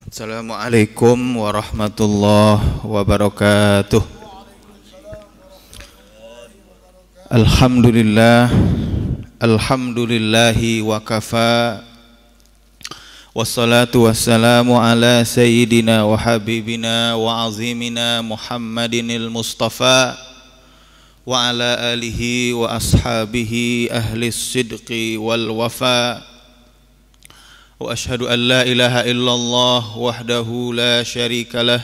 Assalamualaikum warahmatullahi wabarakatuh. Alhamdulillah, alhamdulillahi wa kafa. Wassalatu wassalamu ala sayyidina wa habibina wa azimina Muhammadinil Mustafa wa ala alihi wa ashabihi ahli sidqi wal wafa. Wa ashhadu an la ilaha illallah wahdahu la syarika lah.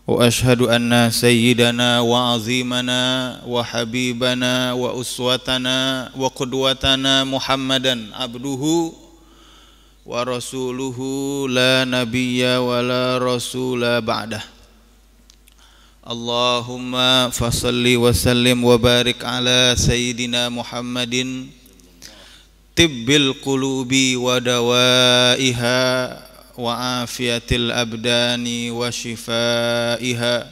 Wa ashhadu anna sayyidana wa azimana wa habibana wa uswatana wa qudwatana Muhammadan abduhu wa rasuluhu la nabiyya wa la rasula ba'dah. Allahumma fasalli wa sallim wa barik ala sayyidina Muhammadin tibbil qulubi wa dawaiha wa afiyatil abdani wa shifaiha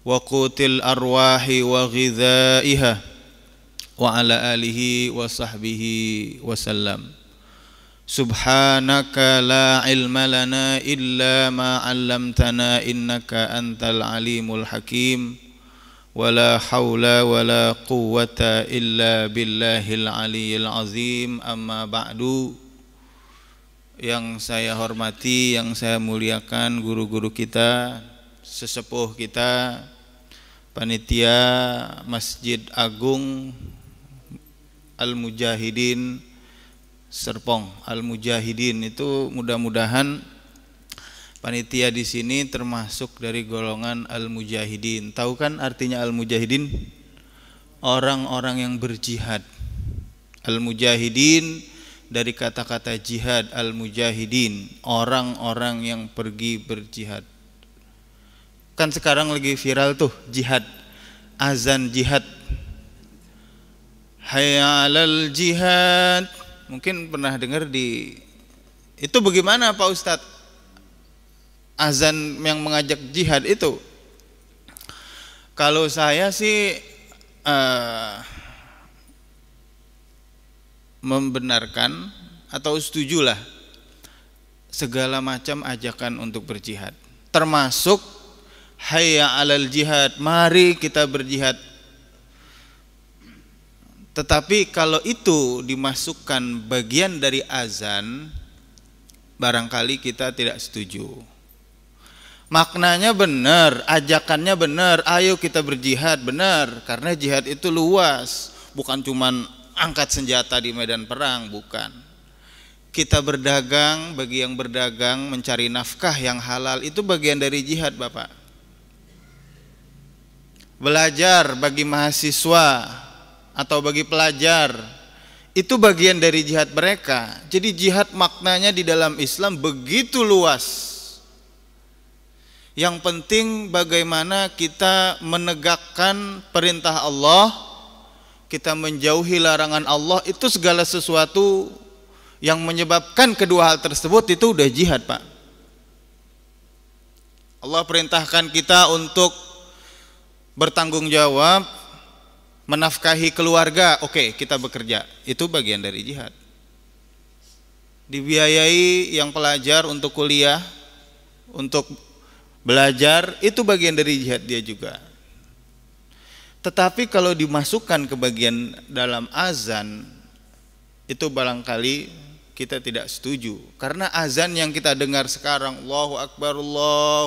wa qutil arwahi wa ghidhaiha wa ala alihi wa sahbihi wa sallam. Subhanaka la ilma lana illa ma 'allamtana innaka antal alimul hakim. Wala haula wala quwwata illa billahil aliyyil azim. Amma ba'du. Yang saya hormati, yang saya muliakan guru-guru kita, sesepuh kita, panitia Masjid Agung Al-Mujahidin Serpong. Al-Mujahidin itu mudah-mudahan panitia di sini termasuk dari golongan Al-Mujahidin. Tahu kan artinya Al-Mujahidin? Orang-orang yang berjihad. Al-Mujahidin dari kata-kata jihad, Al-Mujahidin, orang-orang yang pergi berjihad. Kan sekarang lagi viral tuh jihad, azan jihad. Hayya 'alal jihad. Mungkin pernah dengar di itu. Bagaimana Pak Ustadz? Azan yang mengajak jihad itu, kalau saya sih membenarkan atau setujulah segala macam ajakan untuk berjihad, termasuk hayya 'alal jihad, mari kita berjihad. Tetapi kalau itu dimasukkan bagian dari azan, barangkali kita tidak setuju. Maknanya benar, ajakannya benar, ayo kita berjihad, benar. Karena jihad itu luas, bukan cuman angkat senjata di medan perang, bukan. Kita berdagang, bagi yang berdagang mencari nafkah yang halal, itu bagian dari jihad, Bapak. Belajar bagi mahasiswa atau bagi pelajar, itu bagian dari jihad mereka. Jadi jihad maknanya di dalam Islam begitu luas. Yang penting bagaimana kita menegakkan perintah Allah, kita menjauhi larangan Allah, itu segala sesuatu yang menyebabkan kedua hal tersebut itu udah jihad, Pak. Allah perintahkan kita untuk bertanggung jawab, menafkahi keluarga, oke, kita bekerja, itu bagian dari jihad. Dibiayai yang pelajar untuk kuliah, untuk belajar, itu bagian dari jihad dia juga. Tetapi kalau dimasukkan ke bagian dalam azan, itu barangkali kita tidak setuju. Karena azan yang kita dengar sekarang, Allahu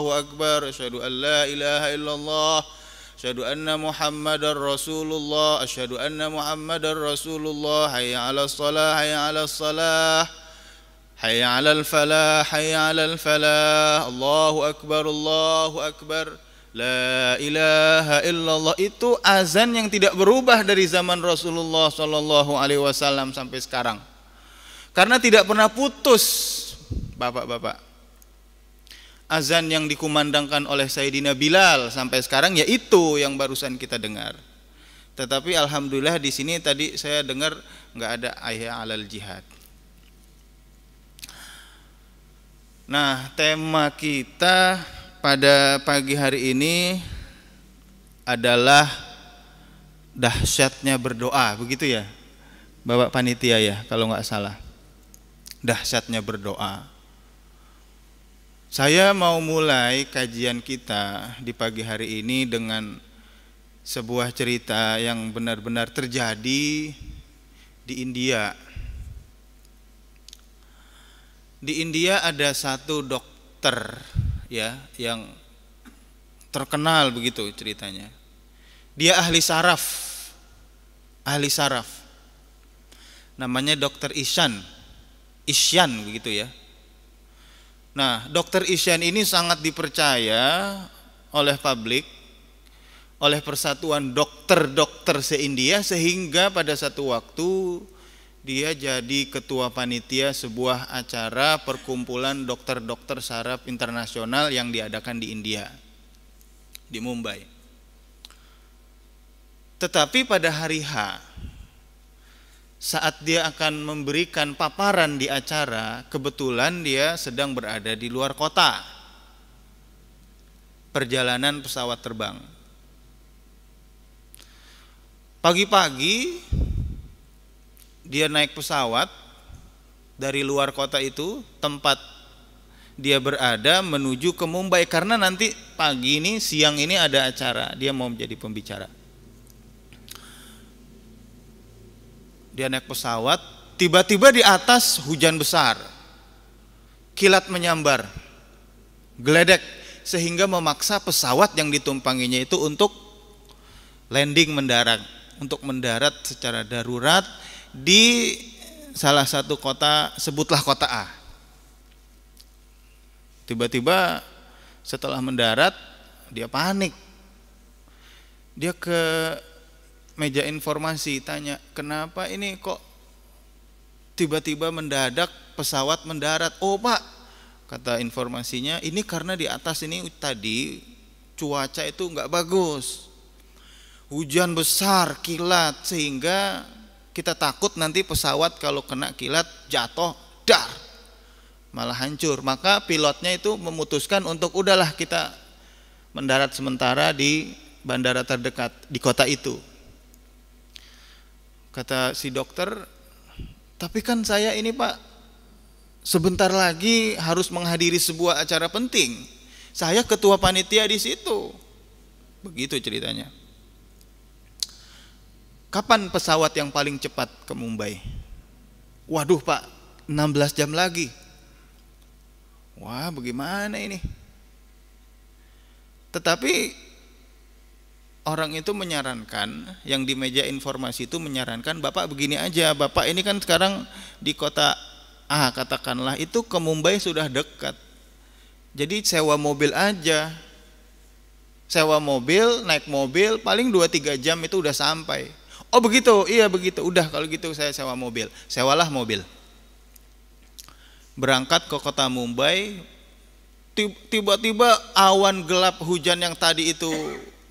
Akbar, asyhadu an la ilaha illallah, asyhadu anna Muhammadar Rasulullah, asyhadu anna Muhammadar Rasulullah, hayya 'alas shalah, hayya 'alas shalah, hayya 'alal falah, hayya 'alal falah, Allahu Akbar, la ilaha illallah. Itu azan yang tidak berubah dari zaman Rasulullah sallallahu alaihi wasallam sampai sekarang. Karena tidak pernah putus, Bapak-bapak. Azan yang dikumandangkan oleh Sayyidina Bilal sampai sekarang, yaitu yang barusan kita dengar. Tetapi alhamdulillah di sini tadi saya dengar nggak ada hayya 'alal jihad. Nah, tema kita pada pagi hari ini adalah dahsyatnya berdoa, begitu ya Bapak Panitia ya, kalau nggak salah. Dahsyatnya berdoa. Saya mau mulai kajian kita di pagi hari ini dengan sebuah cerita yang benar-benar terjadi di India. Di India ada satu dokter ya yang terkenal begitu ceritanya. Dia ahli saraf. Ahli saraf. Namanya Dokter Isyan begitu ya. Nah, Dokter Isyan ini sangat dipercaya oleh publik, oleh persatuan dokter-dokter se-India, sehingga pada satu waktu dia jadi ketua panitia sebuah acara perkumpulan dokter-dokter saraf internasional yang diadakan di India, di Mumbai. Tetapi pada hari H, saat dia akan memberikan paparan di acara, kebetulan dia sedang berada di luar kota, perjalanan pesawat terbang. Pagi-pagi dia naik pesawat dari luar kota itu, tempat dia berada, menuju ke Mumbai, karena nanti pagi ini, siang ini ada acara, dia mau menjadi pembicara. Dia naik pesawat, tiba-tiba di atas hujan besar, kilat menyambar, geledek, sehingga memaksa pesawat yang ditumpanginya itu untuk landing, mendarat, untuk mendarat secara darurat di salah satu kota, sebutlah kota A. Tiba-tiba setelah mendarat dia panik. Dia ke meja informasi, tanya, kenapa ini kok tiba-tiba mendadak pesawat mendarat? Oh Pak, kata informasinya, ini karena di atas ini tadi cuaca itu nggak bagus, hujan besar, kilat, sehingga kita takut nanti pesawat kalau kena kilat jatuh, dar, malah hancur. Maka pilotnya itu memutuskan untuk udahlah kita mendarat sementara di bandara terdekat di kota itu. Kata si dokter, tapi kan saya ini Pak sebentar lagi harus menghadiri sebuah acara penting. Saya ketua panitia di situ. Begitu ceritanya. Kapan pesawat yang paling cepat ke Mumbai? Waduh Pak, 16 jam lagi. Wah, bagaimana ini? Tetapi orang itu menyarankan, yang di meja informasi itu menyarankan, Bapak begini aja, Bapak ini kan sekarang di kota A katakanlah, itu ke Mumbai sudah dekat. Jadi sewa mobil aja. Sewa mobil, naik mobil, paling 2-3 jam itu udah sampai. Oh begitu, iya begitu, udah kalau gitu saya sewa mobil. Sewalah mobil. Berangkat ke kota Mumbai, tiba-tiba awan gelap hujan yang tadi itu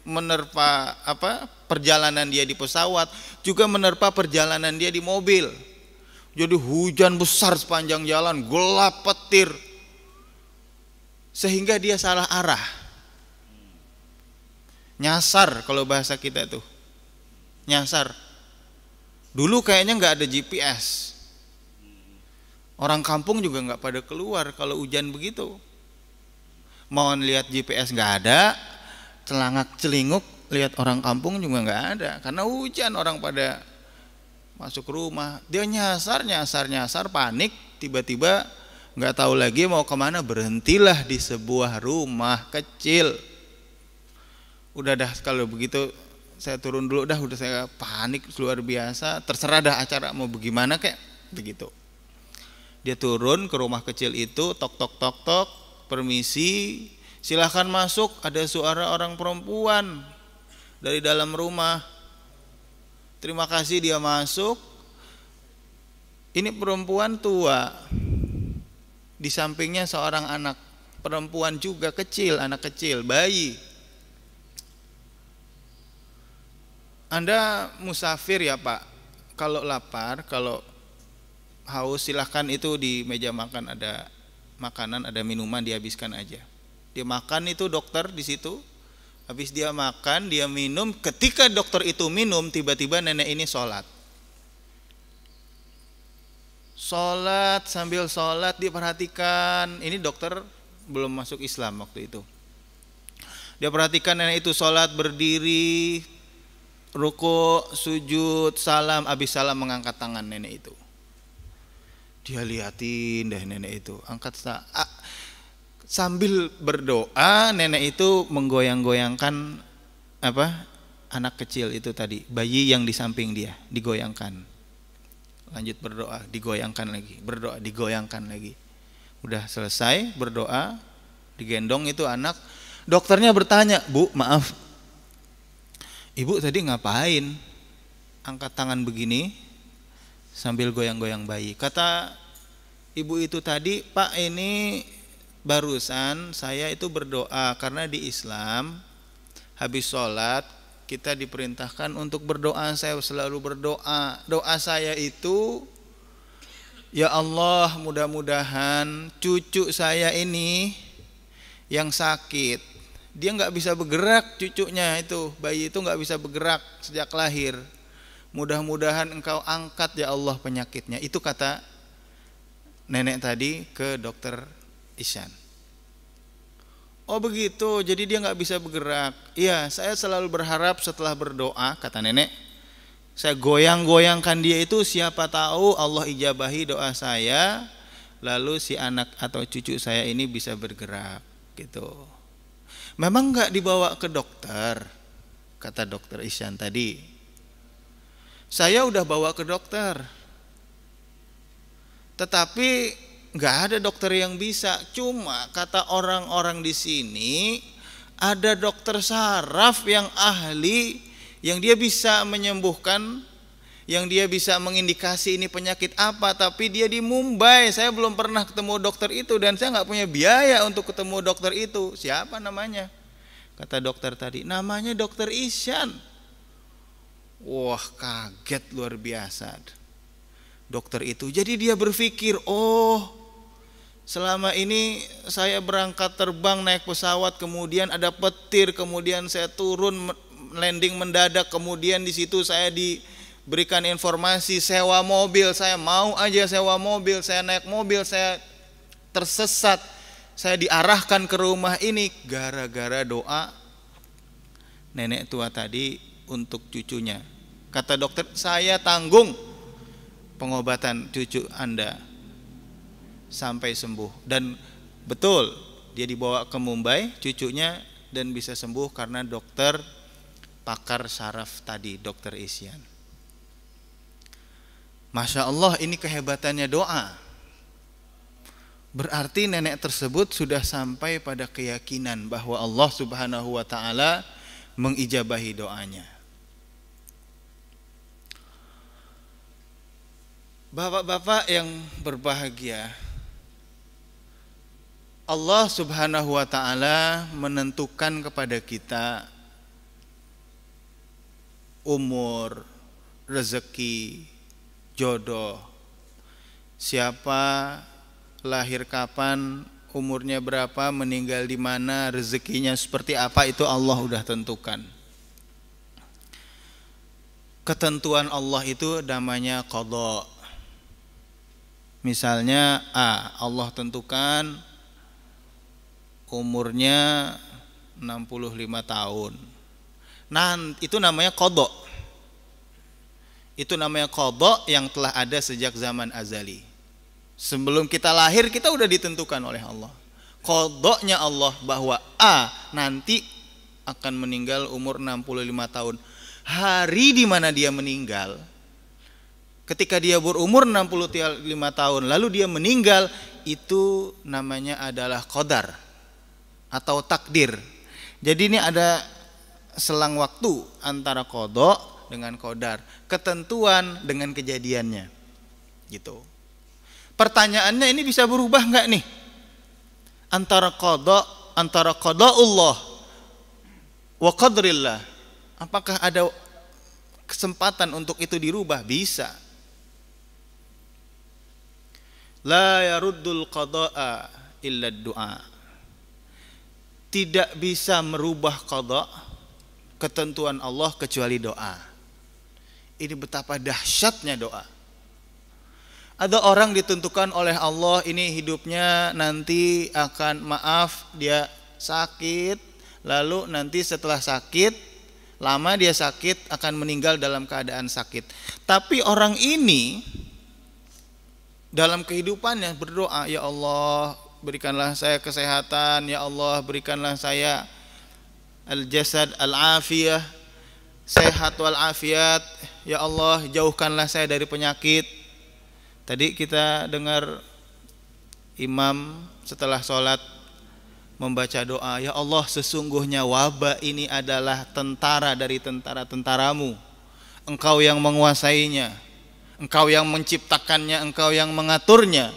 menerpa perjalanan dia di pesawat, juga menerpa perjalanan dia di mobil. Jadi hujan besar sepanjang jalan, gelap petir, sehingga dia salah arah, nyasar kalau bahasa kita itu, nyasar. Dulu kayaknya nggak ada GPS, orang kampung juga nggak pada keluar kalau hujan begitu. Mau lihat GPS nggak ada, celangak celinguk lihat orang kampung juga nggak ada, karena hujan, orang pada masuk rumah. Dia nyasar panik, tiba-tiba nggak tahu lagi mau kemana, berhentilah di sebuah rumah kecil. Udah dah kalau begitu saya turun dulu dah, udah saya panik luar biasa, terserah dah acara mau bagaimana kayak begitu. Dia turun ke rumah kecil itu, tok tok tok tok, permisi, silahkan masuk, ada suara orang perempuan dari dalam rumah. Terima kasih, dia masuk. Ini perempuan tua, di sampingnya seorang anak perempuan juga kecil, anak kecil, bayi. Anda musafir ya Pak, kalau lapar, kalau haus, silahkan itu di meja makan ada makanan, ada minuman, dihabiskan aja. Dia makan itu dokter di situ. Habis dia makan, dia minum. Ketika dokter itu minum, tiba-tiba nenek ini sholat. Sholat, sambil sholat diperhatikan. Ini dokter belum masuk Islam waktu itu. Dia perhatikan nenek itu sholat berdiri, ruku, sujud, salam, habis salam mengangkat tangan nenek itu. Dia liatin deh nenek itu, angkat sambil berdoa, nenek itu menggoyang-goyangkan anak kecil itu tadi, bayi yang di samping dia, digoyangkan. Lanjut berdoa, digoyangkan lagi, berdoa, digoyangkan lagi. Udah selesai berdoa, digendong itu anak. Dokternya bertanya, "Bu, maaf, Ibu tadi ngapain angkat tangan begini sambil goyang-goyang bayi?" Kata ibu itu tadi, "Pak, ini barusan saya itu berdoa karena di Islam habis sholat kita diperintahkan untuk berdoa. Saya selalu berdoa. Doa saya itu, ya Allah, mudah-mudahan cucu saya ini yang sakit, dia nggak bisa bergerak, cucunya itu, bayi itu nggak bisa bergerak sejak lahir. Mudah-mudahan engkau angkat ya Allah penyakitnya." Itu kata nenek tadi ke dokter Ihsan. "Oh begitu, jadi dia nggak bisa bergerak." "Iya, saya selalu berharap setelah berdoa," kata nenek, "saya goyang-goyangkan dia itu, siapa tahu Allah ijabahi doa saya, lalu si anak atau cucu saya ini bisa bergerak." Gitu. "Memang nggak dibawa ke dokter?" kata dokter Ihsan tadi. "Saya udah bawa ke dokter, tetapi nggak ada dokter yang bisa. Cuma kata orang-orang di sini ada dokter saraf yang ahli, yang dia bisa menyembuhkan, yang dia bisa mengindikasi ini penyakit apa, tapi dia di Mumbai. Saya belum pernah ketemu dokter itu dan saya nggak punya biaya untuk ketemu dokter itu." "Siapa namanya?" kata dokter tadi. "Namanya dokter Ihsan." Wah, kaget luar biasa dokter itu. Jadi dia berpikir, oh, selama ini saya berangkat terbang naik pesawat, kemudian ada petir, kemudian saya turun landing mendadak, kemudian di situ saya diberikan informasi sewa mobil, saya mau aja sewa mobil, saya naik mobil, saya tersesat, saya diarahkan ke rumah ini gara-gara doa nenek tua tadi untuk cucunya. Kata dokter, "Saya tanggung pengobatan cucu Anda sampai sembuh." Dan betul, dia dibawa ke Mumbai cucunya dan bisa sembuh karena dokter pakar saraf tadi, dokter Ihsan. Masya Allah, ini kehebatannya doa. Berarti nenek tersebut sudah sampai pada keyakinan bahwa Allah Subhanahu wa ta'ala mengijabahi doanya. Bapak-bapak yang berbahagia, Allah Subhanahu wa ta'ala menentukan kepada kita umur, rezeki, jodoh. Siapa lahir kapan, umurnya berapa, meninggal di mana, rezekinya seperti apa, itu Allah udah tentukan. Ketentuan Allah itu namanya qadha. Misalnya Allah tentukan umurnya 65 tahun. Nah, itu namanya qadha. Itu namanya qadha yang telah ada sejak zaman azali. Sebelum kita lahir kita udah ditentukan oleh Allah. Qadha-nya Allah bahwa nanti akan meninggal umur 65 tahun. Hari di mana dia meninggal, ketika dia berumur 65 tahun lalu dia meninggal, itu namanya adalah qadar atau takdir. Jadi ini ada selang waktu antara qadha dengan qadar, ketentuan dengan kejadiannya. Gitu. Pertanyaannya, ini bisa berubah enggak nih? Antara qada'ullah wa qadrillah. Apakah ada kesempatan untuk itu dirubah? Bisa. La yaruddul qada'a illa du'a. Tidak bisa merubah qada, ketentuan Allah, kecuali doa. Ini betapa dahsyatnya doa. Ada orang ditentukan oleh Allah ini hidupnya nanti akan dia sakit, lalu nanti setelah sakit, lama dia sakit akan meninggal dalam keadaan sakit. Tapi orang ini dalam kehidupannya berdoa, ya Allah berikanlah saya kesehatan, ya Allah berikanlah saya al-jasad al-afiyah, sehat wal afiat, ya Allah jauhkanlah saya dari penyakit. Tadi kita dengar imam setelah sholat membaca doa, ya Allah sesungguhnya wabah ini adalah tentara dari tentara-tentaramu. Engkau yang menguasainya, Engkau yang menciptakannya, Engkau yang mengaturnya.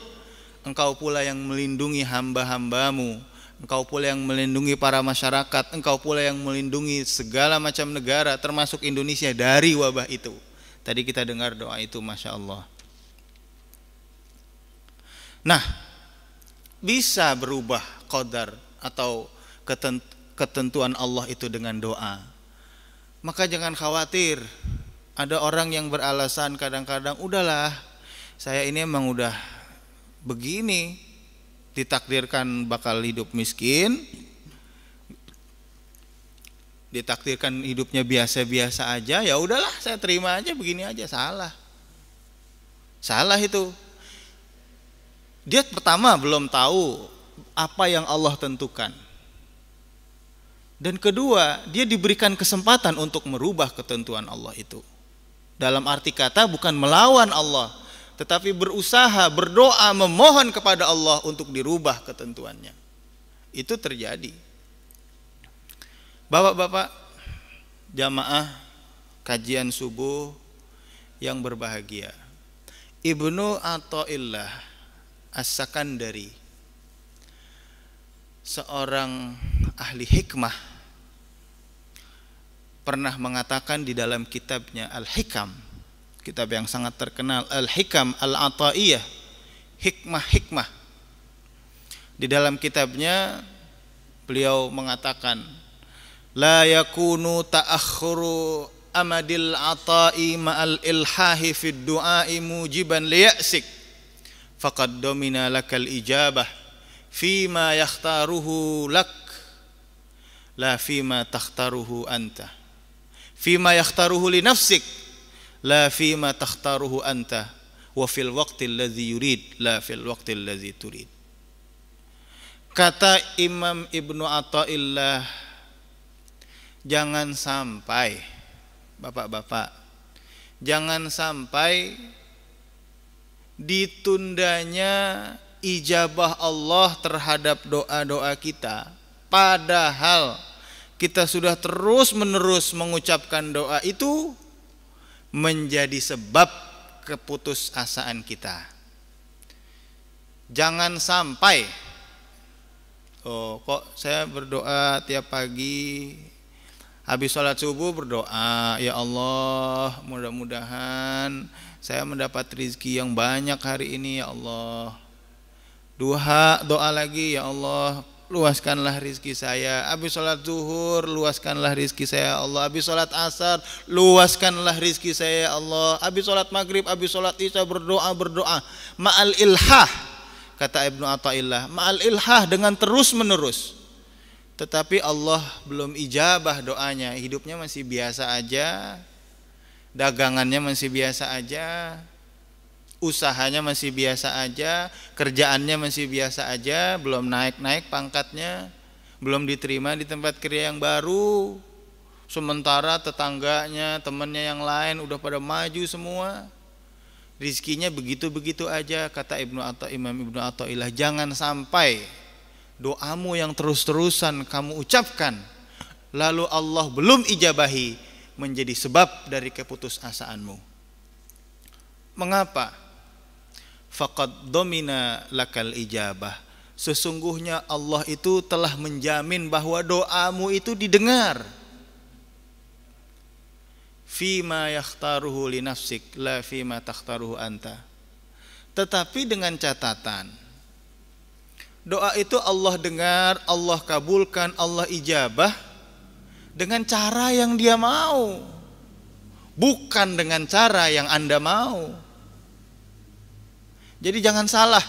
Engkau pula yang melindungi hamba-hambamu, Engkau pula yang melindungi para masyarakat, Engkau pula yang melindungi segala macam negara termasuk Indonesia dari wabah itu. Tadi kita dengar doa itu, Masya Allah. Nah, bisa berubah qadar atau ketentuan Allah itu dengan doa. Maka jangan khawatir. Ada orang yang beralasan kadang-kadang, udahlah saya ini emang udah begini, ditakdirkan bakal hidup miskin, ditakdirkan hidupnya biasa-biasa aja, ya udahlah saya terima aja begini aja. Salah itu. Dia pertama belum tahu apa yang Allah tentukan. Dan kedua, dia diberikan kesempatan untuk merubah ketentuan Allah itu. Dalam arti kata bukan melawan Allah, tetapi berusaha, berdoa, memohon kepada Allah untuk dirubah ketentuannya. Itu terjadi. Bapak-bapak, jamaah kajian subuh yang berbahagia, Ibnu Athaillah As-Sakandari, seorang ahli hikmah, pernah mengatakan di dalam kitabnya Al-Hikam, kitab yang sangat terkenal, Al-Hikam Al-Athaiyah, hikmah-hikmah. Di dalam kitabnya beliau mengatakan, la yakunu ta'akhkhuru amadil ata'i ma'al ilhahi fid du'a'i mujiban liya'sik faqad domina lakal ijabah fima yakhtaruhu lak la fima takhtaruhu anta, fima yakhtaruhu li nafsik la fima takhtaruhu anta, wa fil waqtil ladzi yurid la fil waqtil ladzi turid. Kata Imam Ibnu Athaillah, jangan sampai, bapak-bapak, jangan sampai ditundanya ijabah Allah terhadap doa-doa kita, padahal kita sudah terus-menerus mengucapkan doa itu, menjadi sebab keputusasaan kita. Jangan sampai, oh kok saya berdoa tiap pagi, habis sholat subuh berdoa, ya Allah mudah-mudahan saya mendapat rezeki yang banyak hari ini, ya Allah. Duha, doa lagi, ya Allah luaskanlah rezeki saya. Habis sholat zuhur, luaskanlah rezeki saya, ya Allah. Habis sholat asar, luaskanlah rezeki saya, ya Allah. Habis sholat maghrib, habis sholat isya berdoa ma'al ilhah, kata Ibnu Athaillah, ma'al ilhah, dengan terus menerus. Tetapi Allah belum ijabah doanya, hidupnya masih biasa aja, dagangannya masih biasa aja, usahanya masih biasa aja, kerjaannya masih biasa aja, belum naik-naik pangkatnya, belum diterima di tempat kerja yang baru. Sementara tetangganya, temannya yang lain udah pada maju semua, rizkinya begitu-begitu aja. Kata Imam Ibnu Athaillah, jangan sampai doamu yang terus-terusan kamu ucapkan lalu Allah belum ijabahi menjadi sebab dari keputusasaanmu. Mengapa? Faqad domina lakal ijabah, sesungguhnya Allah itu telah menjamin bahwa doamu itu didengar. Fima yakhtaruhu li nafsik la fima takhtaruhu anta. Tetapi dengan catatan, doa itu Allah dengar, Allah kabulkan, Allah ijabah dengan cara yang Dia mau, bukan dengan cara yang Anda mau. Jadi jangan salah.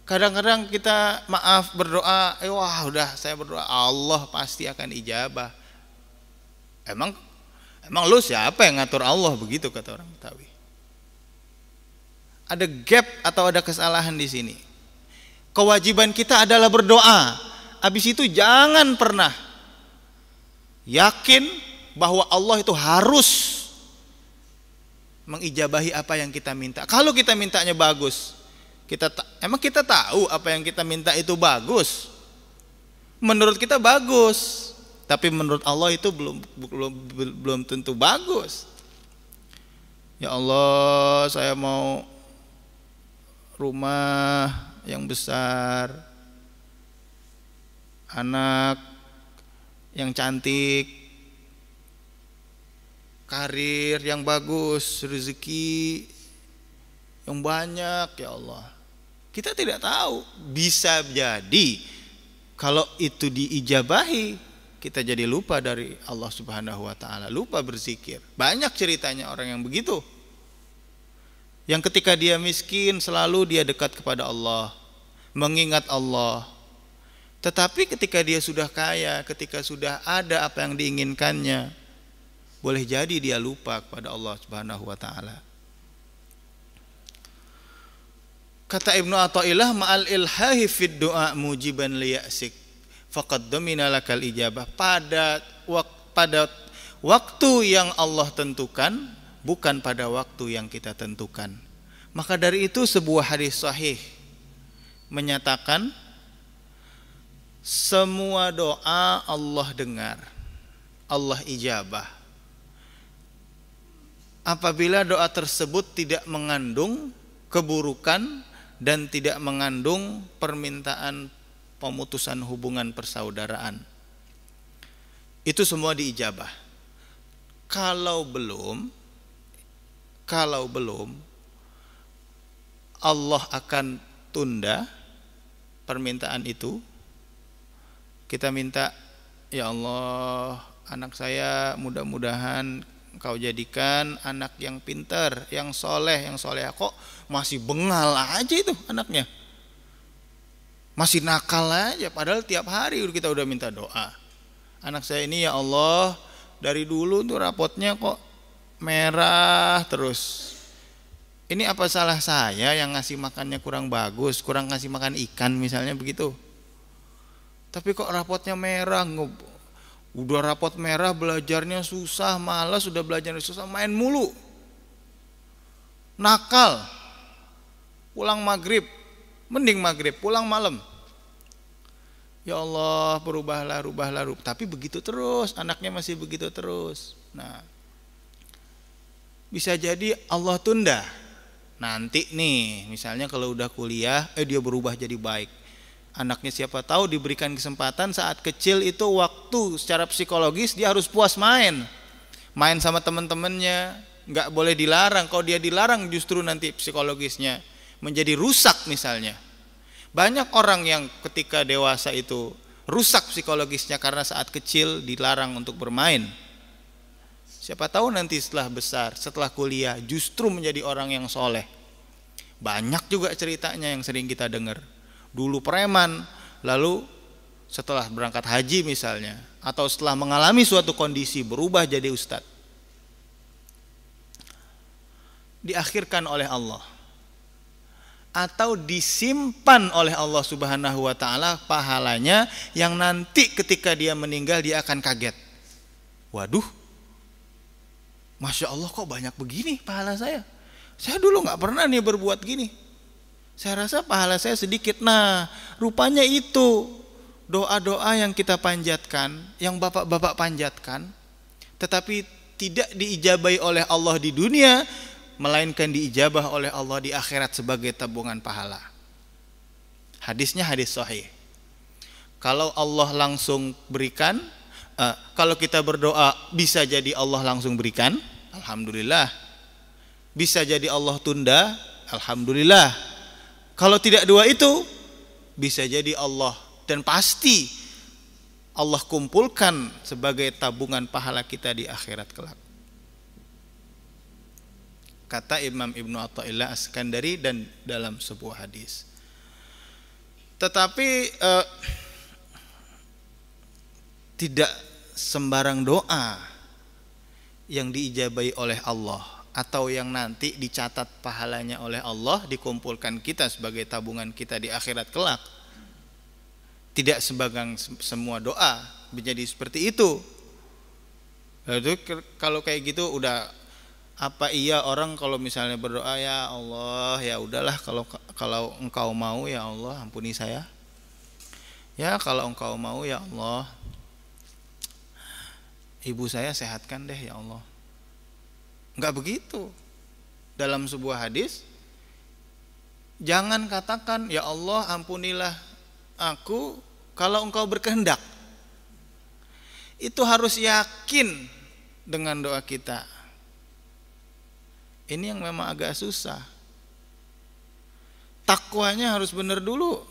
Kadang-kadang kita berdoa, wah udah saya berdoa Allah pasti akan ijabah. Emang lu siapa yang ngatur Allah, begitu kata orang Betawi. Ada gap atau ada kesalahan di sini. Kewajiban kita adalah berdoa. Habis itu jangan pernah yakin bahwa Allah itu harus mengijabahi apa yang kita minta. Kalau kita mintanya bagus, emang kita tahu apa yang kita minta itu bagus? Menurut kita bagus, tapi menurut Allah itu belum tentu bagus. Ya Allah, saya mau rumah yang besar, anak yang cantik, karir yang bagus, rezeki yang banyak, ya Allah. Kita tidak tahu, bisa jadi kalau itu diijabahi, kita jadi lupa dari Allah Subhanahu wa taala, lupa berzikir. Banyak ceritanya orang yang begitu. Yang ketika dia miskin selalu dia dekat kepada Allah, mengingat Allah. Tetapi ketika dia sudah kaya, ketika sudah ada apa yang diinginkannya, boleh jadi dia lupa kepada Allah Subhanahu wa taala. Kata Ibnu Athaillah, ma'al ilhahi fid du'a mujiban liya'sik faqad domina lakal ijabah. Pada waktu yang Allah tentukan, bukan pada waktu yang kita tentukan. Maka dari itu sebuah hadis sahih menyatakan semua doa Allah dengar, Allah ijabah. Apabila doa tersebut tidak mengandung keburukan dan tidak mengandung permintaan pemutusan hubungan persaudaraan, itu semua diijabah. Kalau belum, Allah akan tunda permintaan itu. Kita minta, ya Allah, anak saya mudah-mudahan Engkau jadikan anak yang pintar, yang soleh, yang soleha. Kok masih bengal aja itu anaknya, masih nakal aja, padahal tiap hari kita udah minta doa. Anak saya ini ya Allah, dari dulu tuh rapotnya kok merah terus. Ini apa salah saya yang ngasih makannya kurang bagus, kurang ngasih makan ikan misalnya begitu. Tapi kok rapotnya merah, udah rapot merah, belajarnya susah, malas, udah belajarnya susah, main mulu, nakal, pulang maghrib, mending maghrib, pulang malam. Ya Allah, berubahlah, tapi begitu terus, anaknya masih begitu terus. Nah, bisa jadi Allah tunda. Nanti nih, misalnya kalau udah kuliah, dia berubah jadi baik. Anaknya siapa tahu diberikan kesempatan saat kecil itu waktu secara psikologis dia harus puas main sama teman-temannya, nggak boleh dilarang. Kalau dia dilarang justru nanti psikologisnya menjadi rusak misalnya. Banyak orang yang ketika dewasa itu rusak psikologisnya karena saat kecil dilarang untuk bermain. Siapa tahu nanti setelah besar, setelah kuliah justru menjadi orang yang soleh. Banyak juga ceritanya yang sering kita dengar. Dulu preman, lalu setelah berangkat haji misalnya, atau setelah mengalami suatu kondisi berubah jadi ustadz. Diakhirkan oleh Allah atau disimpan oleh Allah Subhanahu wa taala pahalanya, yang nanti ketika dia meninggal dia akan kaget. Waduh, Masya Allah, kok banyak begini pahala saya. Saya dulu gak pernah nih berbuat gini. Saya rasa pahala saya sedikit. Nah, rupanya itu doa-doa yang kita panjatkan, yang bapak-bapak panjatkan, tetapi tidak diijabahi oleh Allah di dunia, melainkan diijabah oleh Allah di akhirat sebagai tabungan pahala. Hadisnya hadis sahih. Kalau Allah langsung berikan, kalau kita berdoa bisa jadi Allah langsung berikan, alhamdulillah. Bisa jadi Allah tunda, alhamdulillah. Kalau tidak dua itu, bisa jadi Allah dan pasti Allah kumpulkan sebagai tabungan pahala kita di akhirat kelak. kata Imam Ibnu Athaillah As-Sakandari dan dalam sebuah hadis. Tetapi tidak sembarang doa yang diijabahi oleh Allah atau yang nanti dicatat pahalanya oleh Allah, dikumpulkan kita sebagai tabungan kita di akhirat kelak. Tidak sebagang semua doa menjadi seperti itu. Lalu kalau kayak gitu udah, apa iya orang kalau misalnya berdoa, ya Allah ya udahlah, kalau engkau mau ya Allah ampuni saya. Ya kalau engkau mau ya Allah ibu saya sehatkan deh ya Allah. Enggak begitu. Dalam sebuah hadis, jangan katakan ya Allah ampunilah aku kalau engkau berkehendak. Itu harus yakin dengan doa kita. Ini yang memang agak susah. Takwanya harus benar dulu.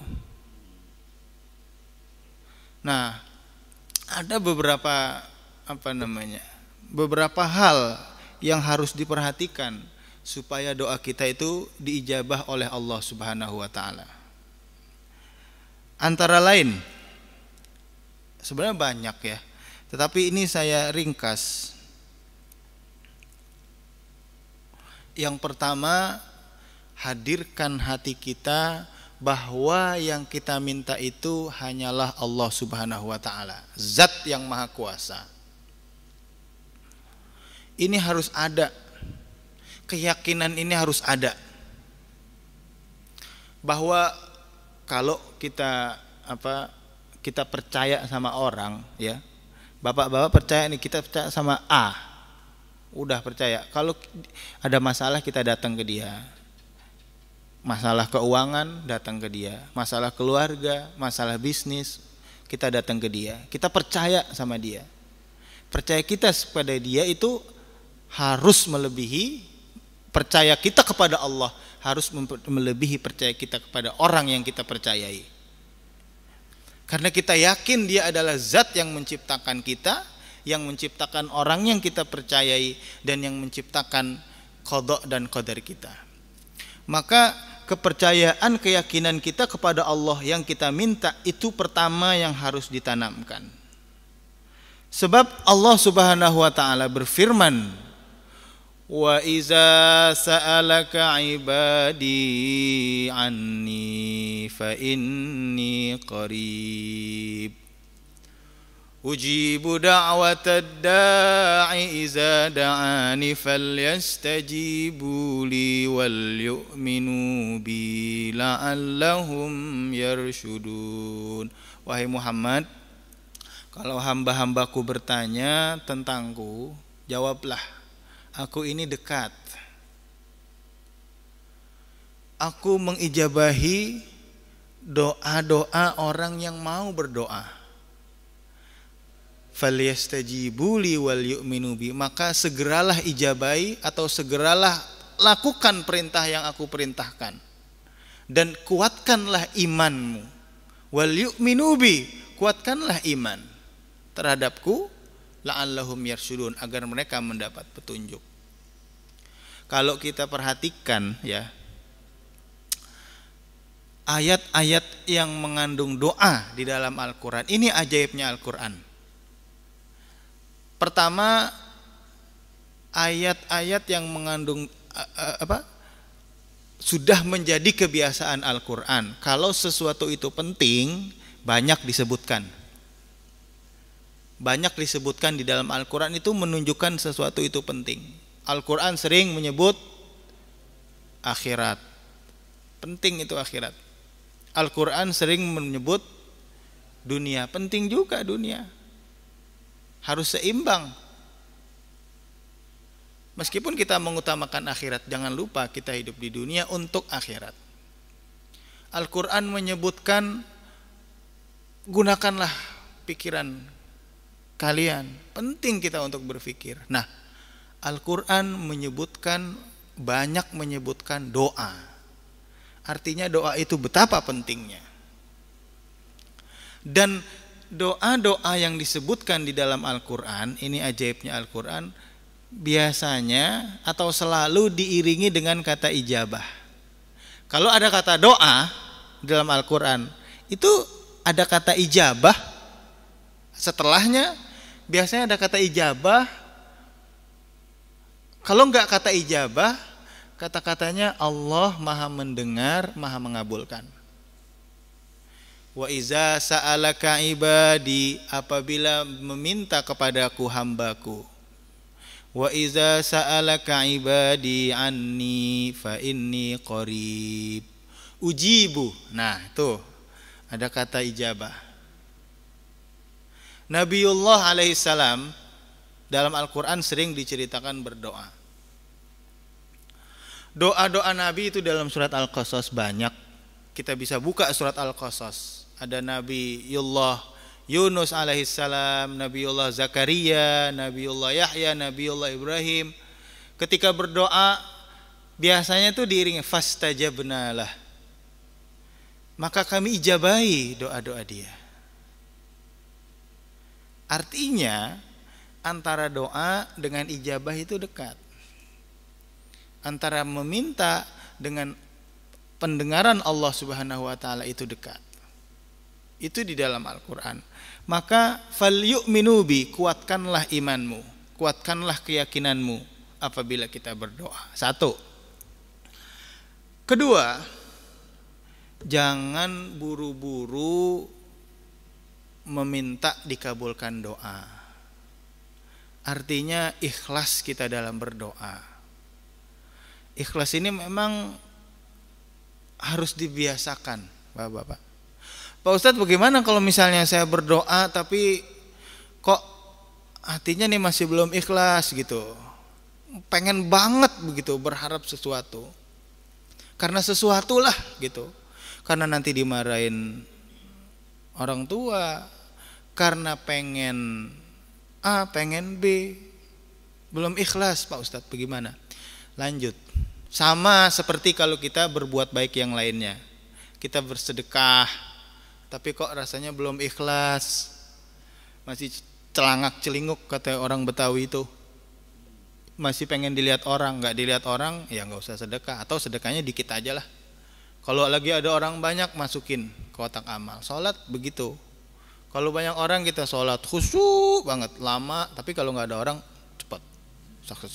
Nah, ada beberapa beberapa hal yang harus diperhatikan supaya doa kita itu diijabah oleh Allah Subhanahu wa taala. Antara lain, sebenarnya banyak ya, tetapi ini saya ringkas. Yang pertama, hadirkan hati kita bahwa yang kita minta itu hanyalah Allah Subhanahu wa taala, Zat yang Maha Kuasa. Ini harus ada. Keyakinan ini harus ada. Bahwa kalau kita percaya sama orang ya. Bapak-bapak percaya nih, kita percaya sama A. Udah percaya. Kalau ada masalah kita datang ke dia. Masalah keuangan datang ke dia. Masalah keluarga, masalah bisnis, kita datang ke dia. Kita percaya sama dia. Percaya kita kepada dia itu harus melebihi percaya kita kepada Allah, harus melebihi percaya kita kepada orang yang kita percayai. Karena kita yakin dia adalah Zat yang menciptakan kita, yang menciptakan orang yang kita percayai, dan yang menciptakan qada dan qadar kita. Maka kepercayaan, keyakinan kita kepada Allah yang kita minta itu pertama yang harus ditanamkan. Sebab Allah Subhanahu wa taala berfirman, wa iza sa'alaka ibadi anni fa inni qarib ujibu da'watad da'i iza da'ani falyastajibu li wal yu'minu bi la'allahum yarshudun. Wahai Muhammad, kalau hamba-hambaku bertanya tentangku, jawablah, aku ini dekat. Aku mengijabahi doa-doa orang yang mau berdoa. Falyastajibu li wal yu'minu bi, maka segeralah ijabahi atau segeralah lakukan perintah yang aku perintahkan. Dan kuatkanlah imanmu. Wal yu'minu bi, kuatkanlah iman terhadapku, la'allahum yarsyudun, agar mereka mendapat petunjuk. Kalau kita perhatikan ya, ayat-ayat yang mengandung doa di dalam Al-Quran, ini ajaibnya Al-Quran. Pertama, ayat-ayat yang mengandung sudah menjadi kebiasaan Al-Quran. Kalau sesuatu itu penting, banyak disebutkan. Banyak disebutkan di dalam Al-Quran itu menunjukkan sesuatu itu penting. Al-Quran sering menyebut akhirat. Penting itu akhirat. Al-Quran sering menyebut dunia. Penting juga dunia. Harus seimbang. Meskipun kita mengutamakan akhirat, jangan lupa kita hidup di dunia untuk akhirat. Al-Quran menyebutkan gunakanlah pikiran kalian. Penting kita untuk berpikir. Nah, Al-Quran banyak menyebutkan doa. Artinya doa itu betapa pentingnya. Dan doa-doa yang disebutkan di dalam Al-Quran, ini ajaibnya Al-Quran, biasanya atau selalu diiringi dengan kata ijabah. Kalau ada kata doa dalam Al-Quran, itu ada kata ijabah, setelahnya biasanya ada kata ijabah. Kalau enggak kata ijabah, kata-katanya Allah maha mendengar, maha mengabulkan. Wa iza sa'alaka ibadi, apabila meminta kepadaku hambaku. Wa iza sa'alaka ibadi anni fa inni qarib ujibu. Nah, itu ada kata ijabah. Nabiullah alaihissalam dalam Al-Quran sering diceritakan berdoa. Doa-doa Nabi itu dalam surat Al-Qasas banyak. Kita bisa buka surat Al-Qasas. Ada Nabiullah Yunus alaihissalam, Nabiullah Zakaria, Nabiullah Yahya, Nabiullah Ibrahim. Ketika berdoa biasanya itu diiringi fastajabnalah, maka kami ijabahi doa-doa dia. Artinya antara doa dengan ijabah itu dekat. Antara meminta dengan pendengaran Allah Subhanahu wa taala itu dekat. Itu di dalam Al-Quran. Maka falyu'minu bi, kuatkanlah imanmu, kuatkanlah keyakinanmu apabila kita berdoa. Satu. Kedua, jangan buru-buru meminta dikabulkan doa. Artinya ikhlas kita dalam berdoa. Ikhlas ini memang harus dibiasakan, Bapak-bapak. Pak Ustadz, bagaimana kalau misalnya saya berdoa tapi kok hatinya nih masih belum ikhlas gitu, pengen banget begitu berharap sesuatu, karena sesuatu lah gitu, karena nanti dimarahin orang tua, karena pengen A, pengen B, belum ikhlas. Pak Ustadz, bagaimana? Lanjut, sama seperti kalau kita berbuat baik yang lainnya, kita bersedekah tapi kok rasanya belum ikhlas, masih celangak celinguk kata orang Betawi itu, masih pengen dilihat orang. Nggak dilihat orang ya nggak usah sedekah, atau sedekahnya dikit aja lah. Kalau lagi ada orang banyak, masukin kotak amal. Sholat begitu, kalau banyak orang kita sholat khusyuk banget lama, tapi kalau nggak ada orang cepat sak.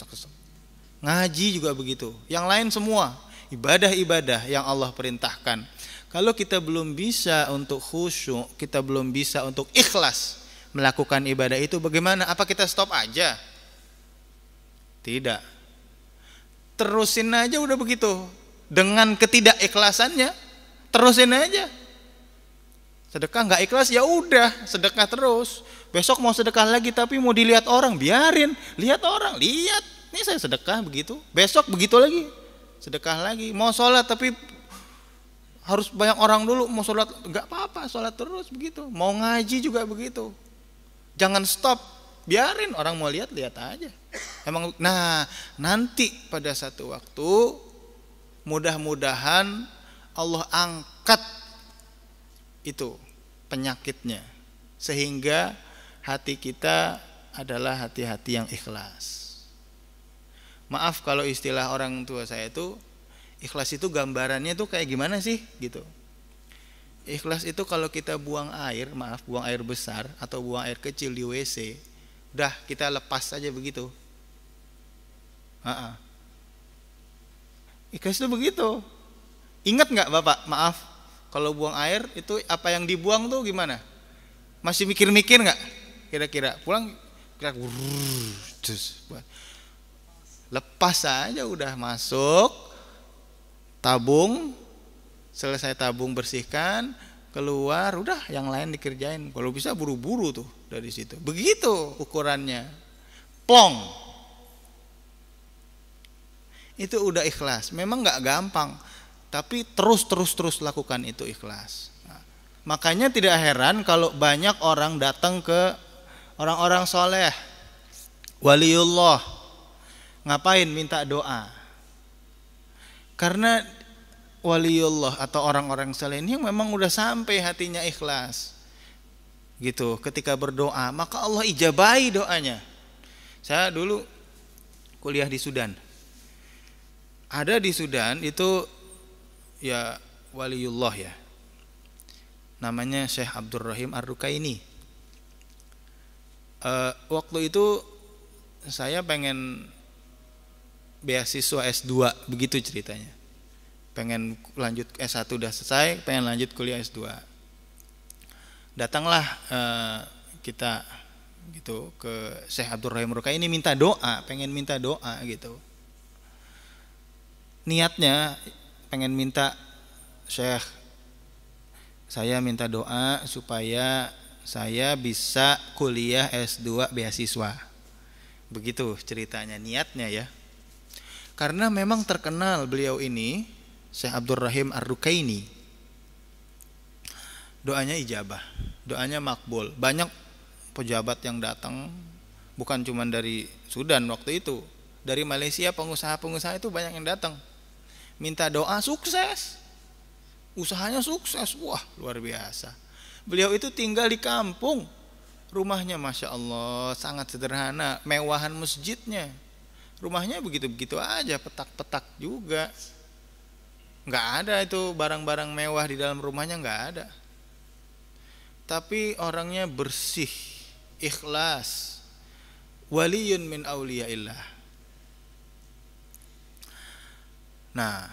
Ngaji juga begitu, yang lain semua ibadah-ibadah yang Allah perintahkan. Kalau kita belum bisa untuk khusyuk, kita belum bisa untuk ikhlas melakukan ibadah itu, bagaimana? Apa kita stop aja? Tidak. Terusin aja udah begitu. Dengan ketidakikhlasannya, terusin aja. Sedekah nggak ikhlas, ya udah sedekah terus. Besok mau sedekah lagi tapi mau dilihat orang, biarin. Lihat orang, lihat. Ini saya sedekah begitu. Besok begitu lagi, sedekah lagi. Mau sholat tapi harus banyak orang dulu, mau sholat nggak apa-apa, sholat terus begitu. Mau ngaji juga begitu, jangan stop, biarin orang mau lihat aja. Emang, nah nanti pada satu waktu mudah-mudahan Allah angkat itu penyakitnya, sehingga hati kita adalah hati-hati yang ikhlas. Maaf kalau istilah orang tua saya itu, ikhlas itu gambarannya tuh kayak gimana sih gitu. Ikhlas itu kalau kita buang air, buang air besar atau buang air kecil di WC, udah kita lepas aja begitu. Ikhlas itu begitu. Ingat nggak Bapak? Maaf, kalau buang air itu apa yang dibuang tuh gimana? Masih mikir-mikir nggak? Kira-kira pulang kira lepas aja udah masuk. Tabung, selesai tabung bersihkan, keluar, udah yang lain dikerjain. Kalau bisa buru-buru tuh dari situ. Begitu ukurannya. Plong. Itu udah ikhlas. Memang nggak gampang, tapi terus lakukan itu ikhlas. Nah, makanya tidak heran kalau banyak orang datang ke orang-orang soleh, waliullah, ngapain minta doa. Karena waliullah atau orang-orang saleh ini memang udah sampai hatinya ikhlas gitu. Ketika berdoa maka Allah ijabahi doanya. Saya dulu kuliah di Sudan. Ada di Sudan itu ya waliullah ya. Namanya Syekh Abdurrahim Ar-Rukaini. Waktu itu saya pengen beasiswa S2, begitu ceritanya. Pengen lanjut S1 udah selesai, pengen lanjut kuliah S2. Datanglah kita gitu ke Syekh Abdurrahim Ar-Rukaini minta doa, pengen minta doa gitu. Niatnya pengen minta, Syekh, saya minta doa supaya saya bisa kuliah S2 beasiswa. Begitu ceritanya, niatnya ya. Karena memang terkenal beliau ini, Syekh Abdurrahim Ar-Rukaini, doanya ijabah, doanya makbul. Banyak pejabat yang datang, bukan cuma dari Sudan waktu itu, dari Malaysia, pengusaha-pengusaha itu banyak yang datang minta doa, sukses, usahanya sukses. Wah, luar biasa. Beliau itu tinggal di kampung, rumahnya Masya Allah sangat sederhana, mewahan masjidnya, rumahnya begitu-begitu aja, petak-petak juga, nggak ada itu barang-barang mewah di dalam rumahnya, nggak ada. Tapi orangnya bersih, ikhlas, waliyun min auliyaillah. Nah,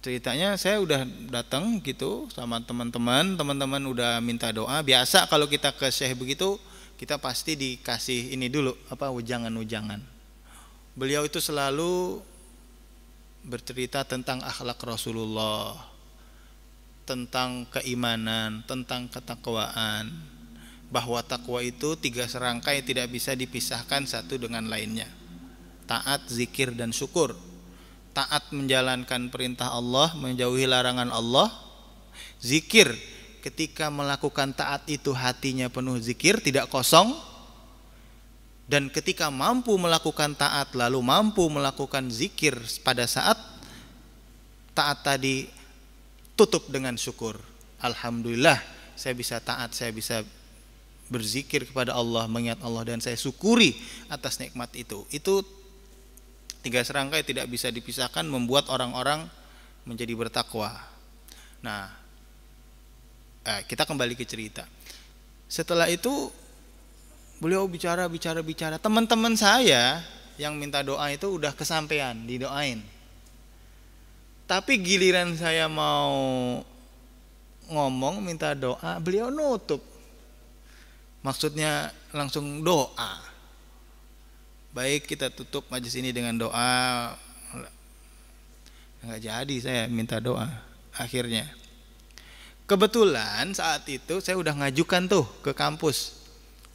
ceritanya saya udah datang gitu sama teman-teman udah minta doa. Biasa kalau kita ke Syekh begitu, kita pasti dikasih ini dulu, ujangan-ujangan. Beliau itu selalu bercerita tentang akhlak Rasulullah, tentang keimanan, tentang ketakwaan, bahwa takwa itu 3 serangkai tidak bisa dipisahkan satu dengan lainnya. Taat, zikir, dan syukur. Taat menjalankan perintah Allah, menjauhi larangan Allah. Zikir, ketika melakukan taat itu hatinya penuh zikir, tidak kosong. Dan ketika mampu melakukan taat lalu mampu melakukan zikir pada saat taat tadi, tutup dengan syukur. Alhamdulillah saya bisa taat, saya bisa berzikir kepada Allah, mengingat Allah, dan saya syukuri atas nikmat itu. Itu 3 serangkai tidak bisa dipisahkan, membuat orang-orang menjadi bertakwa. Nah, kita kembali ke cerita. Setelah itu beliau bicara. Teman-teman saya yang minta doa itu udah kesampaian, didoain. Tapi giliran saya mau ngomong minta doa, beliau nutup. Maksudnya langsung doa. Baik, kita tutup majelis ini dengan doa. Nggak jadi saya minta doa. Akhirnya kebetulan saat itu saya udah ngajukan tuh ke kampus,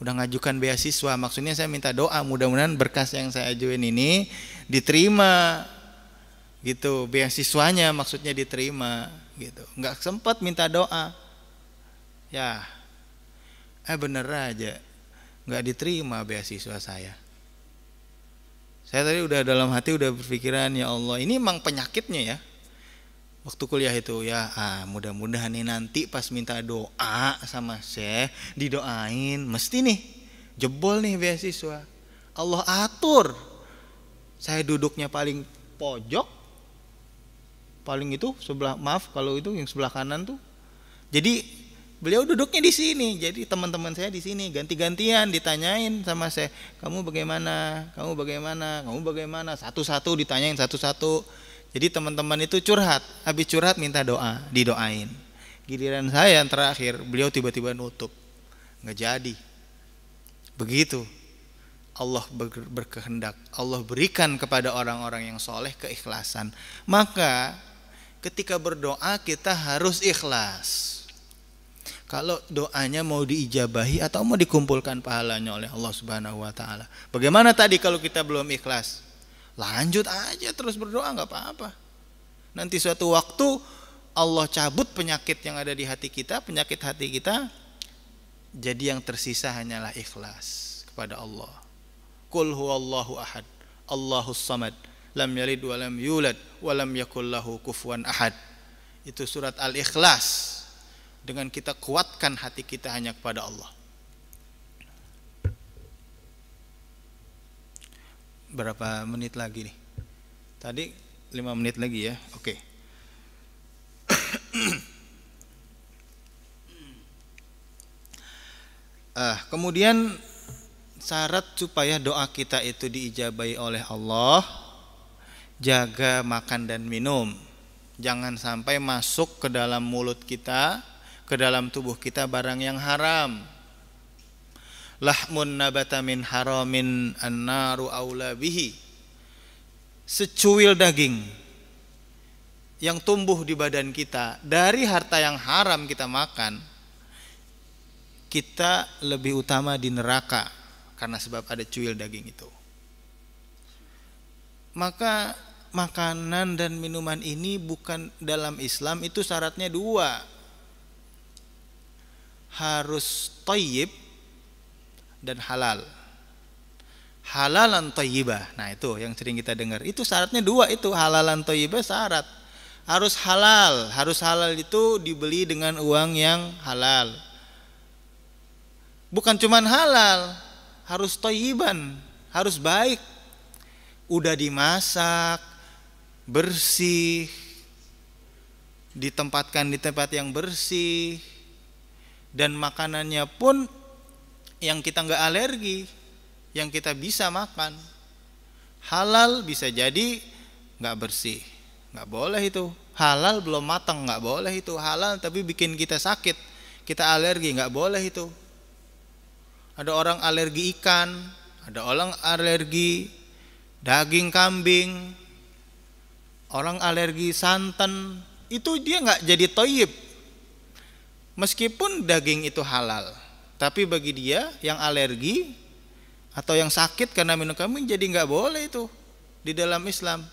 udah ngajukan beasiswa. Maksudnya saya minta doa, mudah-mudahan berkas yang saya ajuin ini diterima gitu, beasiswanya maksudnya diterima gitu. Nggak sempat minta doa ya, bener aja nggak diterima beasiswa saya. Saya tadi udah dalam hati udah berpikiran, ya Allah, ini emang penyakitnya ya. Waktu kuliah itu ya, mudah-mudahan nih nanti pas minta doa sama Syekh didoain, mesti nih jebol nih beasiswa. Allah atur. Saya duduknya paling pojok, paling itu sebelah, maaf kalau itu yang sebelah kanan tuh. Jadi beliau duduknya di sini, jadi teman-teman saya di sini ganti-gantian ditanyain sama saya, kamu bagaimana, satu-satu ditanyain satu-satu. Jadi teman-teman itu curhat, habis curhat minta doa, didoain. Giliran saya yang terakhir, beliau tiba-tiba nutup, nggak jadi. Begitu Allah berkehendak, Allah berikan kepada orang-orang yang soleh keikhlasan. Maka ketika berdoa kita harus ikhlas. Kalau doanya mau diijabahi atau mau dikumpulkan pahalanya oleh Allah Subhanahu wa taala. Bagaimana tadi kalau kita belum ikhlas? Lanjut aja terus berdoa, enggak apa-apa. Nanti suatu waktu Allah cabut penyakit yang ada di hati kita, penyakit hati kita. Jadi yang tersisa hanyalah ikhlas kepada Allah. Qul huwallahu ahad, Allahus samad, lam yalid wa lam yulad wa lam yakul lahu kufuwan ahad. Itu surat Al-Ikhlas. Dengan kita kuatkan hati kita hanya kepada Allah. berapa menit lagi nih? Tadi 5 menit lagi ya. Oke. Kemudian syarat supaya doa kita itu diijabahi oleh Allah, jaga makan dan minum. Jangan sampai masuk ke dalam mulut kita, ke dalam tubuh kita barang yang haram. Lahmun nabata min haramin annaru aula bihi. Secuil daging yang tumbuh di badan kita dari harta yang haram kita makan, kita lebih utama di neraka karena sebab ada cuil daging itu. Maka makanan dan minuman ini bukan dalam Islam itu syaratnya 2. Harus thayyib dan halal. Halalan thayyibah. Nah, itu yang sering kita dengar. Itu syaratnya 2 itu, halalan thayyibah syarat. Harus halal. Harus halal itu dibeli dengan uang yang halal. Bukan cuman halal, harus thayyiban, harus baik. Udah dimasak, bersih, ditempatkan di tempat yang bersih, dan makanannya pun yang kita nggak alergi, yang kita bisa makan. Halal bisa jadi nggak bersih, nggak boleh itu. Halal belum matang, nggak boleh itu. Halal tapi bikin kita sakit, kita alergi, nggak boleh itu. Ada orang alergi ikan, ada orang alergi daging kambing, orang alergi santan, itu dia nggak jadi thayyib. Meskipun daging itu halal, tapi bagi dia yang alergi atau yang sakit karena minum kambing jadi nggak boleh itu di dalam Islam.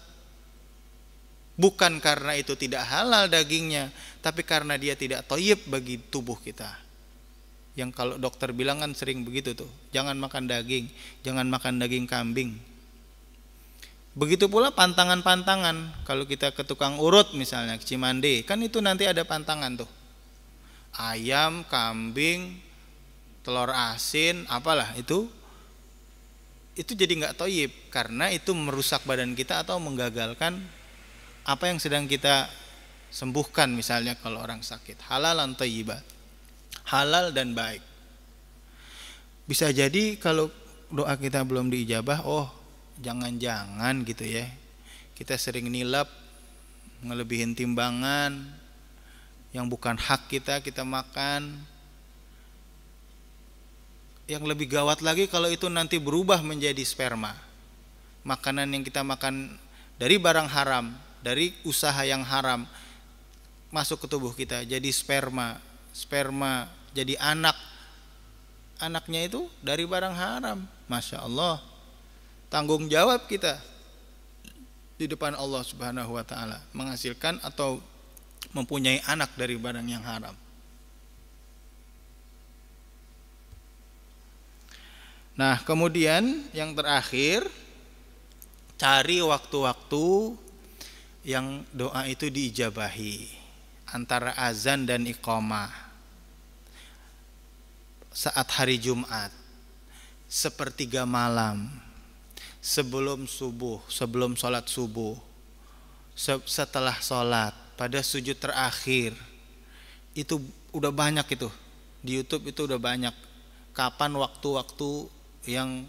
Bukan karena itu tidak halal dagingnya, tapi karena dia tidak thayyib bagi tubuh kita. Yang kalau dokter bilang kan sering begitu tuh, jangan makan daging, jangan makan daging kambing. Begitu pula pantangan-pantangan. Kalau kita ke tukang urut misalnya, ke Cimande, kan itu nanti ada pantangan tuh. Ayam, kambing, telur asin, apalah itu jadi nggak thayyib karena itu merusak badan kita atau menggagalkan apa yang sedang kita sembuhkan. Misalnya kalau orang sakit, halalan thayyibah, halal dan baik. Bisa jadi kalau doa kita belum diijabah, jangan-jangan gitu ya, kita sering nilap, ngelebihin timbangan yang bukan hak kita makan. Yang lebih gawat lagi kalau itu nanti berubah menjadi sperma. Makanan yang kita makan dari barang haram, dari usaha yang haram, masuk ke tubuh kita jadi sperma jadi anaknya itu dari barang haram. Masya Allah, tanggung jawab kita di depan Allah Subhanahu wa ta'ala menghasilkan atau mempunyai anak dari barang yang haram. Nah, kemudian yang terakhir, cari waktu-waktu yang doa itu diijabahi antara azan dan iqamah. Saat hari Jumat, sepertiga malam, sebelum subuh, sebelum sholat subuh, setelah sholat, pada sujud terakhir, itu udah banyak itu di YouTube, itu udah banyak. Kapan waktu-waktu yang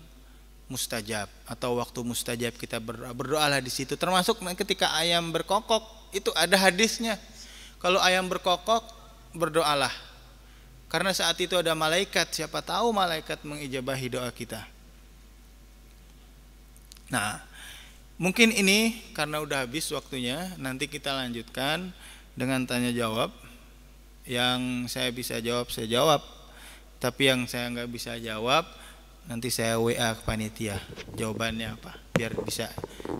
mustajab atau waktu mustajab kita berdoalah di situ. Termasuk ketika ayam berkokok, itu ada hadisnya. Kalau ayam berkokok, berdoalah. Karena saat itu ada malaikat, siapa tahu malaikat mengijabahi doa kita. Nah, mungkin ini karena udah habis waktunya, nanti kita lanjutkan dengan tanya jawab. Yang saya bisa jawab, saya jawab. Tapi yang saya nggak bisa jawab, nanti saya WA ke panitia jawabannya apa, biar bisa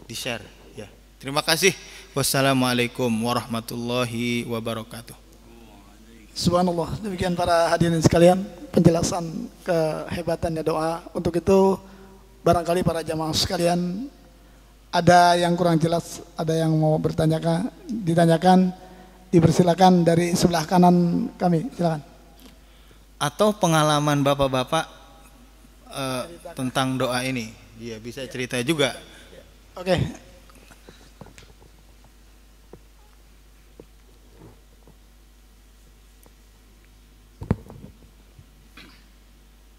di-share ya. Terima kasih. Wassalamualaikum warahmatullahi wabarakatuh. Subhanallah, demikian para hadirin sekalian penjelasan kehebatannya doa. Untuk itu barangkali para jamaah sekalian ada yang kurang jelas, ada yang mau ditanyakan, dipersilakan dari sebelah kanan kami, silakan. Atau pengalaman bapak-bapak tentang doa ini. Iya, bisa cerita juga. Oke.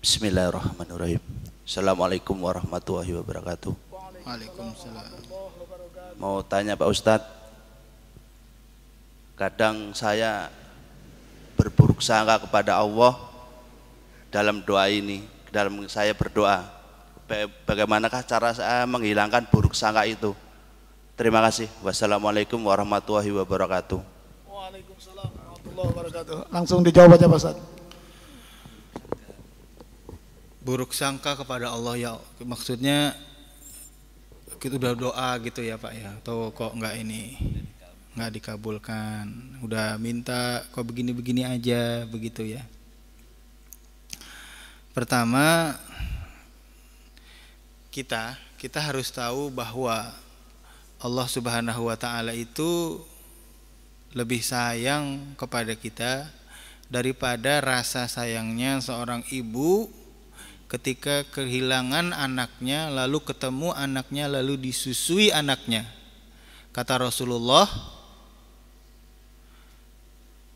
Bismillahirrahmanirrahim. Assalamualaikum warahmatullahi wabarakatuh. Waalaikumsalam. Mau tanya Pak Ustadz, kadang saya berburuk sangka kepada Allah dalam doa ini, dalam saya berdoa. Bagaimanakah cara saya menghilangkan buruk sangka itu? Terima kasih. Wassalamualaikum warahmatullahi wabarakatuh. Waalaikumsalam warahmatullahi wabarakatuh. Langsung dijawab aja Pak Ustaz. Buruk sangka kepada Allah ya, maksudnya kita udah doa gitu ya Pak ya, atau kok nggak dikabulkan, udah minta kok begini-begini aja begitu ya. Pertama, kita harus tahu bahwa Allah Subhanahu wa taala itu lebih sayang kepada kita daripada rasa sayangnya seorang ibu ketika kehilangan anaknya, lalu ketemu anaknya, lalu disusui anaknya. Kata Rasulullah,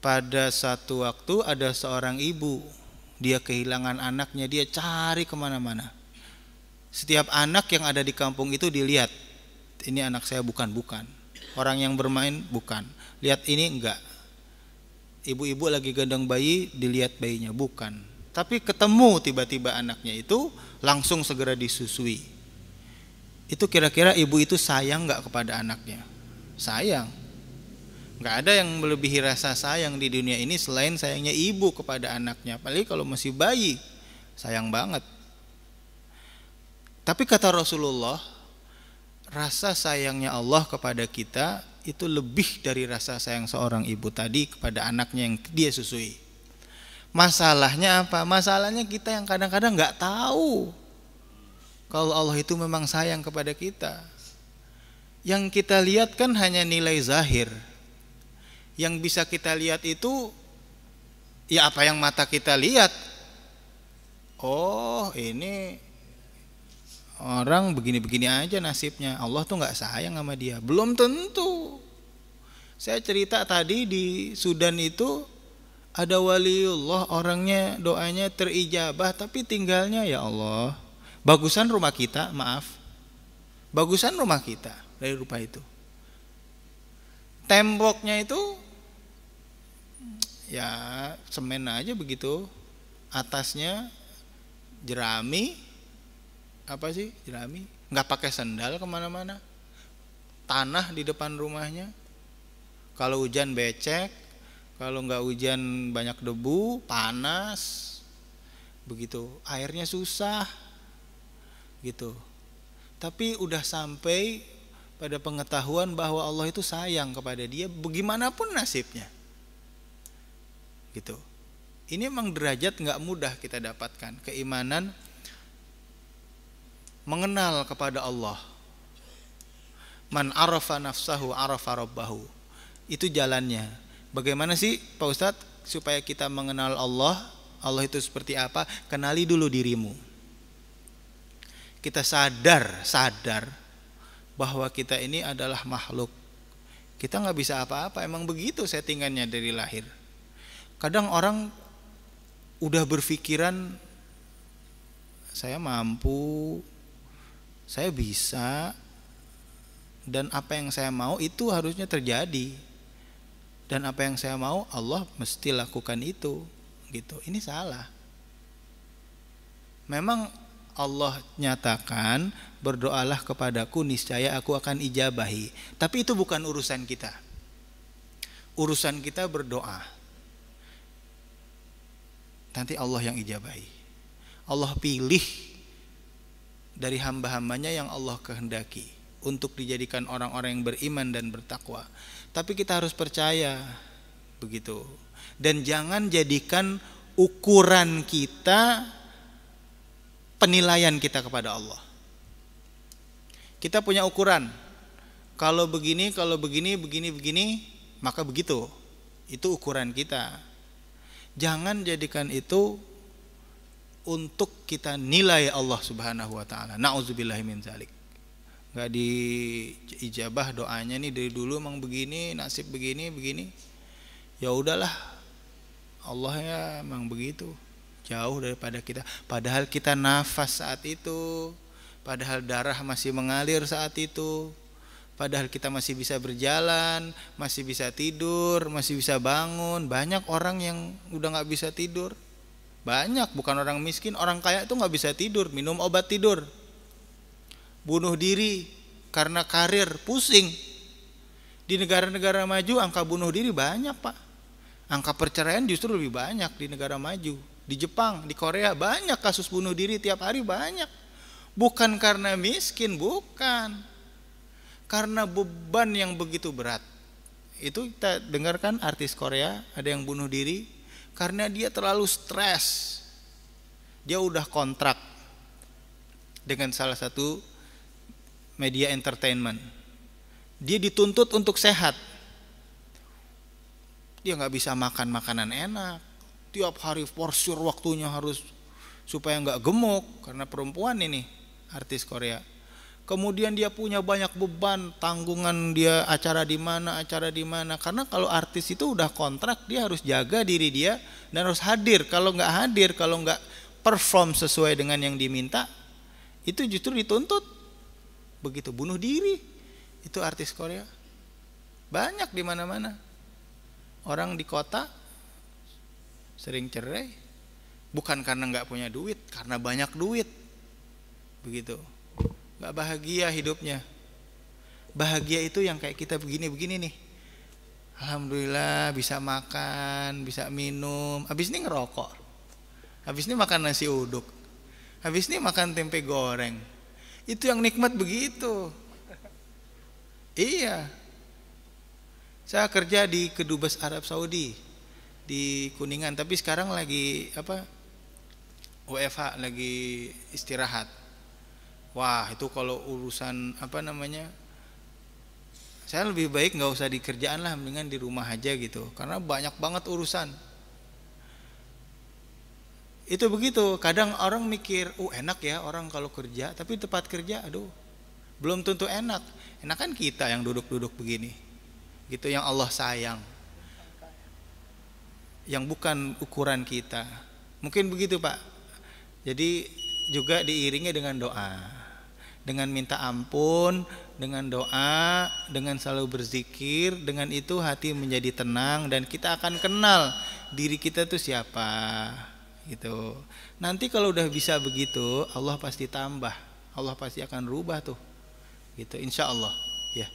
pada satu waktu ada seorang ibu, dia kehilangan anaknya, dia cari kemana-mana. Setiap anak yang ada di kampung itu dilihat, ini anak saya bukan. Orang yang bermain bukan. Lihat ini enggak. Ibu-ibu lagi gendong bayi, dilihat bayinya bukan. Tapi ketemu tiba-tiba anaknya itu langsung segera disusui. Itu kira-kira ibu itu sayang nggak kepada anaknya? Sayang. Nggak ada yang melebihi rasa sayang di dunia ini selain sayangnya ibu kepada anaknya. Apalagi kalau masih bayi, sayang banget. Tapi kata Rasulullah, rasa sayangnya Allah kepada kita itu lebih dari rasa sayang seorang ibu tadi kepada anaknya yang dia susui. Masalahnya apa? Masalahnya kita yang kadang-kadang nggak tahu kalau Allah itu memang sayang kepada kita. Yang kita lihat kan hanya nilai zahir. Yang bisa kita lihat itu ya apa yang mata kita lihat. Oh, ini orang begini-begini aja nasibnya. Allah tuh nggak sayang sama dia. Belum tentu. Saya cerita tadi di Sudan itu ada waliullah, orangnya doanya terijabah, tapi tinggalnya ya Allah, bagusan rumah kita, bagusan rumah kita dari rumah itu. Temboknya itu ya semen aja begitu, atasnya jerami, nggak pakai sendal kemana-mana, tanah di depan rumahnya, kalau hujan becek. Kalau nggak hujan banyak debu, panas, begitu. Airnya susah, gitu. Tapi udah sampai pada pengetahuan bahwa Allah itu sayang kepada dia, bagaimanapun nasibnya, gitu. Ini memang derajat nggak mudah kita dapatkan, keimanan mengenal kepada Allah. Man arafa nafsahu arafa rabbahu. Itu jalannya. Bagaimana sih Pak Ustadz supaya kita mengenal Allah? Allah itu seperti apa? Kenali dulu dirimu. Kita sadar bahwa kita ini adalah makhluk. Kita nggak bisa apa-apa, emang begitu settingannya dari lahir. Kadang orang udah berpikiran saya mampu, saya bisa, dan apa yang saya mau itu harusnya terjadi. Dan apa yang saya mau Allah mesti lakukan itu, gitu. Ini salah. Memang Allah nyatakan berdoalah kepadaku niscaya aku akan ijabahi. Tapi itu bukan urusan kita. Urusan kita berdoa. Nanti Allah yang ijabahi. Allah pilih dari hamba-hambanya yang Allah kehendaki untuk dijadikan orang-orang yang beriman dan bertakwa. Tapi kita harus percaya begitu. Dan jangan jadikan ukuran kita penilaian kita kepada Allah. Kita punya ukuran. Kalau begini, begini, maka begitu. Itu ukuran kita. Jangan jadikan itu untuk kita nilai Allah Subhanahu wa taala. Nauzubillahi min zalik. Enggak diijabah doanya nih dari dulu emang begini, nasib begini. Ya udahlah. Allah ya emang begitu. Jauh daripada kita. Padahal kita nafas saat itu. Padahal darah masih mengalir saat itu. Padahal kita masih bisa berjalan, masih bisa tidur, masih bisa bangun. Banyak orang yang udah nggak bisa tidur. Banyak, bukan orang miskin, orang kaya itu nggak bisa tidur, minum obat tidur, bunuh diri karena karir, pusing. Di negara-negara maju angka bunuh diri banyak pak, angka perceraian justru lebih banyak di negara maju. Di Jepang, di Korea banyak kasus bunuh diri tiap hari banyak. Bukan karena miskin, bukan, karena beban yang begitu berat. Itu kita dengarkan artis Korea ada yang bunuh diri karena dia terlalu stres. Dia udah kontrak dengan salah satu media entertainment. Dia dituntut untuk sehat. Dia nggak bisa makan makanan enak. Tiap hari porsir waktunya harus supaya nggak gemuk karena perempuan ini artis Korea. Kemudian dia punya banyak beban, tanggungan dia acara di mana. Karena kalau artis itu udah kontrak, dia harus jaga diri dia dan harus hadir. Kalau nggak perform sesuai dengan yang diminta, itu justru dituntut. Begitu, bunuh diri. Itu artis Korea. Banyak di mana-mana. Orang di kota sering cerai, bukan karena nggak punya duit, karena banyak duit. Begitu. Gak bahagia hidupnya. Bahagia itu yang kayak kita begini-begini nih. Alhamdulillah bisa makan, bisa minum. Habis ini ngerokok. Habis ini makan nasi uduk. Habis ini makan tempe goreng. Itu yang nikmat begitu. Iya. Saya kerja di Kedubes Arab Saudi di Kuningan, tapi sekarang lagi WFH, lagi istirahat. Wah itu kalau urusan saya lebih baik nggak usah di kerjaan lah, mendingan di rumah aja gitu, karena banyak banget urusan. Itu begitu. Kadang orang mikir, enak ya orang kalau kerja, tapi tempat kerja, belum tentu enak. Enak kan kita yang duduk-duduk begini, gitu, yang Allah sayang, yang bukan ukuran kita. Mungkin begitu pak. Jadi juga diiringi dengan doa, dengan minta ampun, dengan doa, dengan selalu berzikir. Dengan itu hati menjadi tenang dan kita akan kenal diri kita tuh siapa gitu. Nanti kalau udah bisa begitu, Allah pasti tambah, Allah pasti akan rubah tuh gitu, insya Allah ya.